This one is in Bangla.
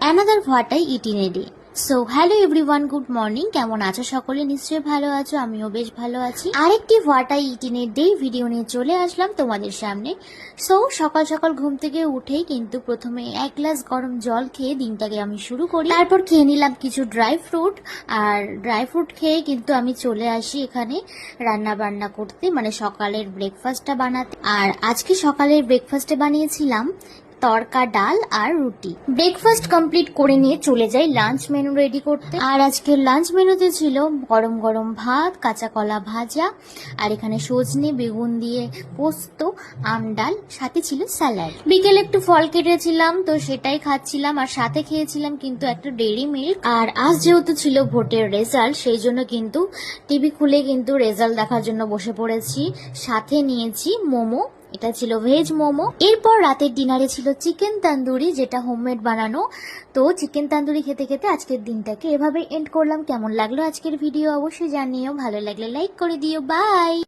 অ্যানাদার ভাটাই ইটিনে day. So hello everyone, good morning. কেমন আছো সকলে? নিশ্চয়ই ভালো আছো, আমিও বেশ ভালো আছি। আরেকটি ভাটাই ইটিনের ডে ভিডিও নিয়ে চলে আসলাম তোমাদের সামনে। সো সকাল সকাল ঘুম থেকে উঠেই কিন্তু প্রথমে এক গ্লাস গরম জল খেয়ে দিনটাকে আমি শুরু করি। তারপর খেয়ে নিলাম কিছু ড্রাই ফ্রুট, আর ড্রাই ফ্রুট খেয়ে কিন্তু আমি চলে আসি এখানে রান্না বান্না করতে, মানে সকালের ব্রেকফাস্টটা বানাতে। আর আজকে সকালের ব্রেকফাস্টে বানিয়েছিলাম তড়কা ডাল আর রুটি। ব্রেকফাস্ট কমপ্লিট করে নিয়ে চলে যাই লাঞ্চ মেনু রেডি করতে। আর আজকের লাঞ্চ মেনুতে ছিল গরম গরম ভাত, কাঁচা কলা ভাজা, আর এখানে সজনে বেগুন দিয়ে পোস্ত, আম ডাল, সাথে ছিল স্যালাড। বিকেলে একটু ফল কেটেছিলাম, তো সেটাই খাচ্ছিলাম, আর সাথে খেয়েছিলাম কিন্তু একটা ডেইরি মিল্ক। আর আজ যেহেতু ছিল ভোটের রেজাল্ট, সেই জন্য কিন্তু টিভি খুলে কিন্তু রেজাল্ট দেখার জন্য বসে পড়েছি। সাথে নিয়েছি মোমো, এটা ছিল ভেজ মোমো। এরপর রাতের ডিনারে ছিল চিকেন তান্দুরি, যেটা হোমমেড বানানো। তো চিকেন তান্দুরি খেতে খেতে আজকের দিনটাকে এভাবে এন্ড করলাম। কেমন লাগলো আজকের ভিডিও অবশ্যই জানিও, ভালো লাগলে লাইক করে দিও। বাই।